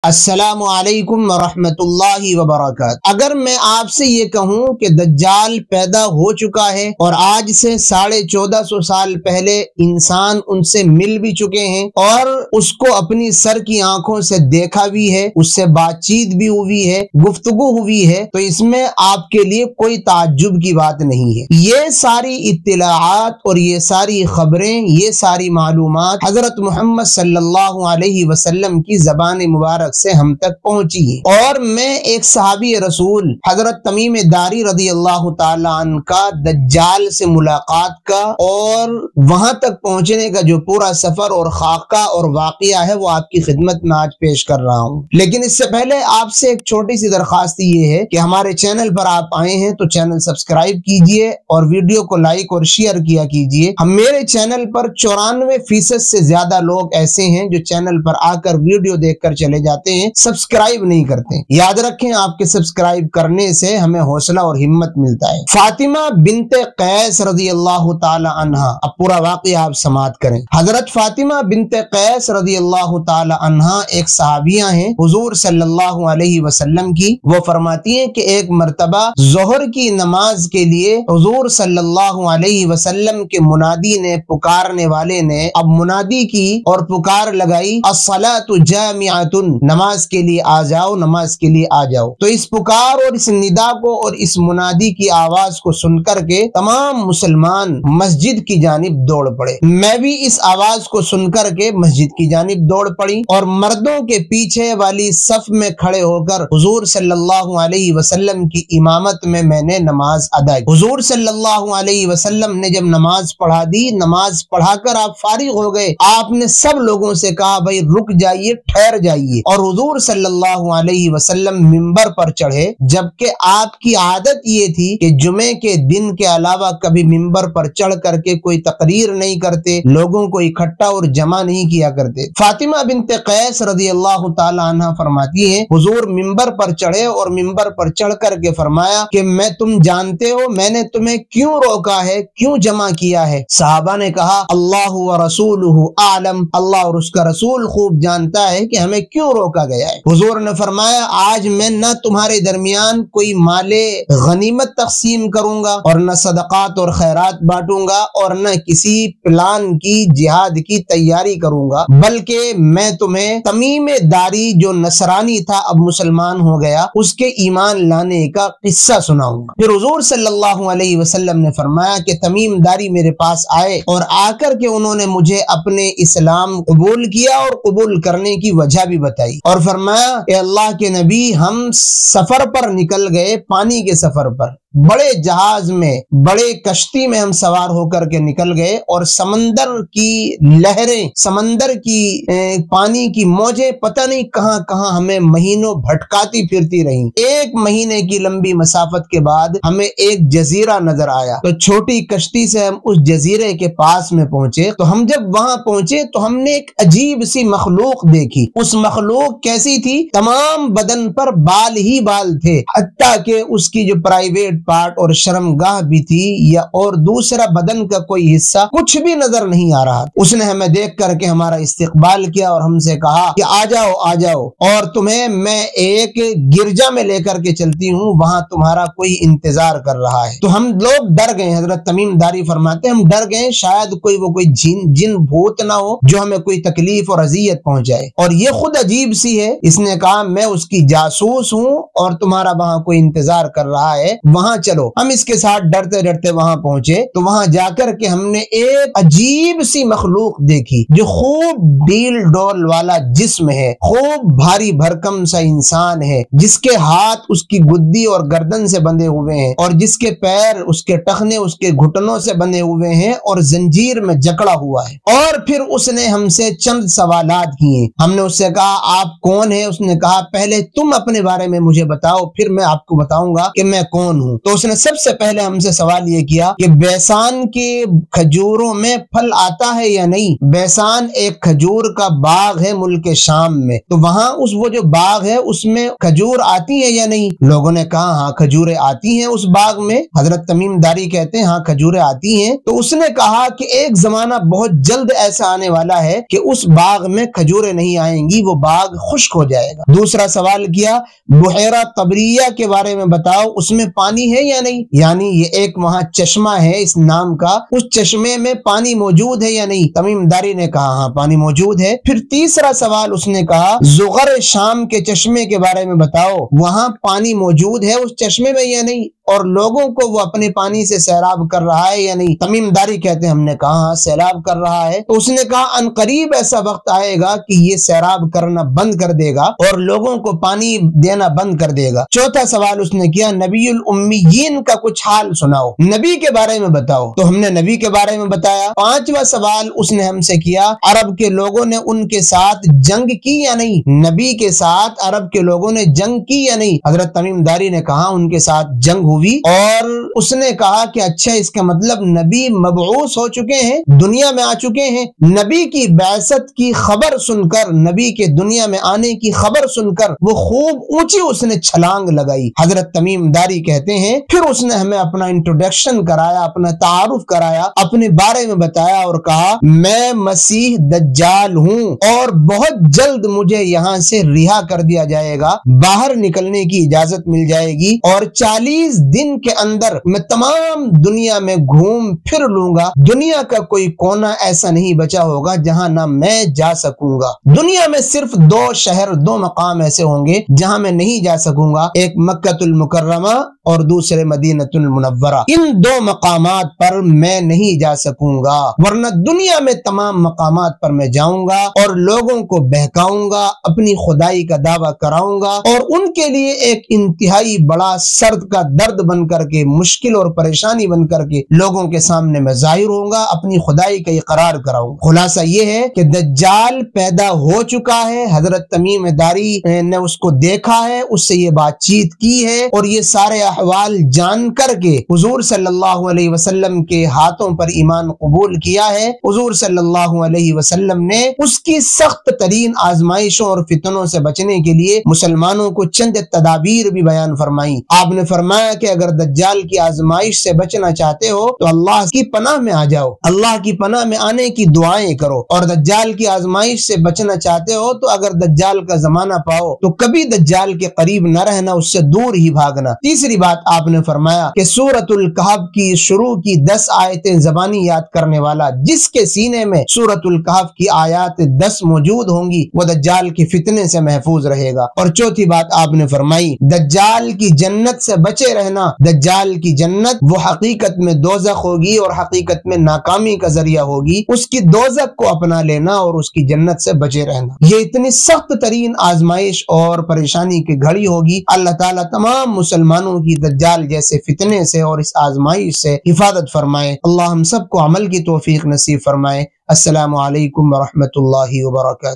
अस्सलामु अलैकुम वरहमतुल्लाहि वबरकातुहू। अगर मैं आपसे ये कहूँ कि दज्जाल पैदा हो चुका है और आज से 1450 साल पहले इंसान उनसे मिल भी चुके हैं और उसको अपनी सर की आंखों से देखा भी है, उससे बातचीत भी हुई है, गुफ्तगू हुई है, तो इसमें आपके लिए कोई ताज्जुब की बात नहीं है। ये सारी इत्तिलाआत और ये सारी खबरें, ये सारी मालूमात हजरत मोहम्मद सल्लल्लाहु अलैहि वसल्लम की ज़बान मुबारक से हम तक पहुंची है। और मैं एक सहाबी रसूल हजरत तमीम दारी रज़ी अल्लाह ताला अन्हु का दज्जाल से मुलाकात का और वहां तक पहुंचने का जो पूरा सफर और खाका और वाक़िया है वो आपकी खिदमत में आज पेश कर रहा हूं। लेकिन इससे पहले आपसे एक छोटी सी दरखास्त ये है कि हमारे चैनल पर आप आए हैं तो चैनल सब्सक्राइब कीजिए और वीडियो को लाइक और शेयर किया कीजिए। हम मेरे चैनल पर 94% से ज्यादा लोग ऐसे हैं जो चैनल पर आकर वीडियो देखकर चले जाते हैं, सब्सक्राइब नहीं करते। याद रखें, आपके सब्सक्राइब करने से हमें हौसला और हिम्मत मिलता है। फातिमा बिनते कैस रज़ी अल्लाह ताला अन्हा, अब पूरा वाक़या आप समाअत करें। हजरत फातिमा बिनते कैस रज़ी अल्लाह ताला अन्हा एक सहाबिया हैं हुजूर सल्लल्लाहु अलैहि वसल्लम की। वो फरमाती हैं कि एक मर्तबा ज़ोहर की नमाज के लिए हुजूर सल्लल्लाहु अलैहि वसल्लम के मुनादी ने, पुकारने वाले ने अब मुनादी की और पुकार लगाई, अस्सलातु जामिअतुन, नमाज के लिए आ जाओ, नमाज के लिए आ जाओ। तो इस पुकार और इस निदा को और इस मुनादी की आवाज को सुनकर के तमाम मुसलमान मस्जिद की जानिब दौड़ पड़े। मैं भी इस आवाज को सुनकर के मस्जिद की जानिब दौड़ पड़ी और मर्दों के पीछे वाली सफ में खड़े होकर हुजूर सल्लल्लाहु अलैहि वसल्लम की इमामत में मैंने नमाज अदा की। हुजूर सल्लल्लाहु अलैहि वसल्लम ने जब नमाज पढ़ा दी, नमाज पढ़ाकर आप फारिग हो गए, आपने सब लोगों से कहा भाई रुक जाइए, ठहर जाइए। और हुजूर सल्लल्लाहु अलैहि वसल्लम मिंबर पर चढ़े, जबकि आपकी आदत ये थी कि जुमे के दिन के अलावा कभी मिंबर पर चढ़ करके कोई तकरीर नहीं करते, लोगों को इकट्ठा और जमा नहीं किया करते। फातिमा बिनते कैस रज़ी अल्लाह ताला अन्हा फरमाती है, हुजूर मिंबर पर चढ़े और मिंबर पर चढ़ करके फरमाया कि मैं, तुम जानते हो मैंने तुम्हें क्यों रोका है, क्यों जमा किया है? सहाबा ने कहा अल्लाह व रसूलुहु आलम, अल्लाह और उसका रसूल खूब जानता है कि हमें क्यों रोका गया है। हुजूर ने फरमाया आज मैं न तुम्हारे दरमियान कोई माले गनीमत तकसीम करूंगा और न सदकात और खैरात बांटूंगा और न किसी प्लान की जिहाद की तैयारी करूंगा, बल्कि मैं तुम्हें तमीम दारी जो नसरानी था अब मुसलमान हो गया, उसके ईमान लाने का किस्सा सुनाऊंगा। फिर हुजूर सल्लल्लाहु अलैहि वसल्लम ने फरमाया कि तमीम दारी मेरे पास आए और आकर के उन्होंने मुझे अपने इस्लाम कबूल किया और कबूल करने की वजह भी बताई और फरमाया कि अल्लाह के नबी हम सफर पर निकल गए, पानी के सफर पर, बड़े जहाज में, बड़े कश्ती में हम सवार होकर के निकल गए और समंदर की लहरें, समंदर की पानी की मौजें पता नहीं कहां कहां हमें महीनों भटकाती फिरती रहीं। 1 महीने की लंबी मसाफत के बाद हमें एक जजीरा नजर आया, तो छोटी कश्ती से हम उस जजीरे के पास में पहुंचे। तो हम जब वहां पहुंचे तो हमने एक अजीब सी मखलूक देखी। उस मखलूक कैसी थी? तमाम बदन पर बाल ही बाल थे, हत्ता के उसकी जो प्राइवेट पार्ट और शर्मगाह भी थी या और दूसरा बदन का कोई हिस्सा कुछ भी नजर नहीं आ रहा। उसने हमें देख करके हमारा इस्तकबाल किया और हमसे कहा कि आ जाओ आ जाओ और तुम्हें मैं एक गिरजा में लेकर के चलती हूँ, वहां तुम्हारा कोई इंतजार कर रहा है। तो हम लोग डर गए। हजरत तमीम दारी फरमाते हम डर गए, शायद कोई जिन भूत ना हो जो हमें कोई तकलीफ और अजियत पहुंचाए। और ये खुद अजीब सी है। इसने कहा मैं उसकी जासूस हूँ और तुम्हारा वहां कोई इंतजार कर रहा है, वहां चलो। हम इसके साथ डरते डरते वहां पहुंचे तो वहां जाकर के हमने एक अजीब सी मखलूक देखी जो खूब डील डोल वाला जिस्म है, खूब भारी भरकम सा इंसान है, जिसके हाथ उसकी गुद्दी और गर्दन से बंधे हुए हैं और जिसके पैर, उसके टखने उसके घुटनों से बंधे हुए हैं और जंजीर में जकड़ा हुआ है। और फिर उसने हमसे चंद सवालात किए। हमने उससे कहा आप कौन है? उसने कहा पहले तुम अपने बारे में मुझे बताओ, फिर मैं आपको बताऊंगा कि मैं कौन हूँ। تو اس نے سب سے پہلے ہم سے سوال یہ کیا کہ بیسان کے کھجوروں میں پھل آتا ہے یا نہیں۔ بیسان ایک کھجور کا باغ ہے ملک شام میں، تو وہاں وہ جو باغ ہے اس میں کھجور آتی ہیں یا نہیں؟ لوگوں نے کہا ہاں کھجوریں آتی ہیں اس باغ میں۔ حضرت تمیم داری کہتے ہیں ہاں کھجوریں آتی ہیں۔ تو اس نے کہا کہ ایک زمانہ بہت جلد ایسا آنے والا ہے کہ اس باغ میں کھجوریں نہیں آئیں گی، وہ باغ خشک ہو جائے گا۔ دوسرا سوال کیا بحیرہ طبریہ کے بارے میں بتاؤ، اس میں پانی ہے یا نہیں؟ یعنی یہ ایک وہاں چشمہ ہے اس نام کا، اس چشمے میں پانی موجود ہے یا نہیں؟ تمیم داری نے کہا ہاں پانی موجود ہے۔ پھر تیسرا سوال اس نے کہا زغر شام کے چشمے کے بارے میں بتاؤ، وہاں پانی موجود ہے اس چشمے میں یا نہیں، اور لوگوں کو وہ اپنے پانی سے سیراب کر رہا ہے یا نہیں؟ تمیم داری کہتے ہیں ہم نے کہا ہاں سیراب کر رہا ہے۔ تو اس نے کہا ان قریب ایسا وقت آئے گا کہ یہ سیراب کرنا بند کر دے گا اور لوگوں کو پانی دینا بند کر دے گا۔ چوتھا سوال اس نے کیا نبی الامیین کا کچھ حال سناؤ، نبی کے بارے میں بتاؤ، تو ہم نے نبی کے بارے میں بتایا۔ پانچواں سوال اس نے ہم سے کیا عرب کے لوگوں نے ان کے ساتھ جنگ کی یا نہیں، نبی کے ساتھ عرب کے لوگوں نے جنگ کی یا نہیں؟ حضرت تمیم داری نے کہا ان کے ساتھ جنگ ہوئی، اور اس نے کہا کہ اچھا اس کا مطلب نبی مبعوث ہو چکے ہیں، دنیا میں آ چکے ہیں۔ نبی کی بعثت کی خبر سن کر، نبی کے دنیا میں آنے کی خبر سن کر وہ خوب اونچی اس نے چھلانگ لگائی۔ حضرت تمیم داری کہتے ہیں پھر اس نے ہمیں اپنا انٹروڈکشن کرایا، اپنا تعارف کرایا، اپنے بارے میں بتایا اور کہا میں مسیح دجال ہوں اور بہت جلد مجھے یہاں سے رہا کر دیا جائے گا، باہر نکلنے کی اجازت مل جائے گی، اور 40 دن کے اندر میں تمام دنیا میں گھوم پھر لوں گا، دنیا کا کوئی کونا ایسا نہیں بچا ہوگا جہاں نہ میں جا سکوں گا۔ دنیا میں صرف 2 شہر، 2 مقام ایسے ہوں گے جہاں میں نہیں جا سکوں گا، ایک مکہ المکرمہ اور دوسرے مدینہ المنورہ۔ ان 2 مقامات پر میں نہیں جا سکوں گا، ورنہ دنیا میں تمام مقامات پر میں جاؤں گا اور لوگوں کو بہکاؤں گا، اپنی خدائی کا دعویٰ کراؤں گا، اور ان کے لیے ایک انتہائی بڑا سرد کا درد بن کر کے، مشکل اور پریشانی بن کر کے لوگوں کے سامنے میں ظاہر ہوں گا، اپنی خدائی کا اقرار کراؤں گا۔ خلاصہ یہ ہے کہ دجال پیدا ہو چکا ہے، حضرت تمیم داری نے اس کو دیکھا ہے، اس سے یہ بات چیت کی ہے، اور یہ سارے احوال جان کر کے حضور صلی اللہ علیہ وسلم کے ہاتھوں پر ایمان قبول کیا ہے۔ حضور صلی اللہ علیہ وسلم نے اس کی سخت ترین آزمائشوں اور فتنوں سے بچنے کے لیے مسلمانوں کو چند تدابیر بھی بیان فرمائی۔ آپ نے فرمایا کہ اگر دجال کی آزمائش سے بچنا چاہتے ہو تو اللہ کی پناہ میں آ جاؤ، اللہ کی پناہ میں آنے کی دعائیں کرو، اور دجال کی آزمائش سے بچنا چاہتے ہو تو اگر دجال کا زمانہ پاؤ تو کبھی دجال کے قریب نہ رہنا، اس سے دور ہی بھاگنا۔ تیسری بات آپ نے فرمایا کہ سورۃ الکہف کی شروع کی 10 آیتیں زبانی یاد کرنے والا، جس کے سینے میں سورۃ الکہف کی آیات 10 موجود ہوں گی، وہ دجال کے فتنے سے محفوظ رہے گا۔ اور چوتھی بات آپ نے فرمائی دجال کی جنت سے بچے رہنا، دجال کی جنت وہ حقیقت میں دوزخ ہوگی اور حقیقت میں ناکامی کا ذریعہ ہوگی، اس کی دوزخ کو اپنا لینا اور اس کی جنت سے بچے رہنا۔ یہ اتنی سخت ترین آزمائش اور پریشانی کی گھڑی ہوگی، اللہ تعالیٰ تمام مسلمانوں کی دجال جیسے فتنے سے اور اس آزمائش سے حفاظت فرمائے۔ اللہ ہم سب کو عمل کی توفیق نصیب فرمائے۔ السلام علیکم ورحمۃ اللہ وبرکاتہ۔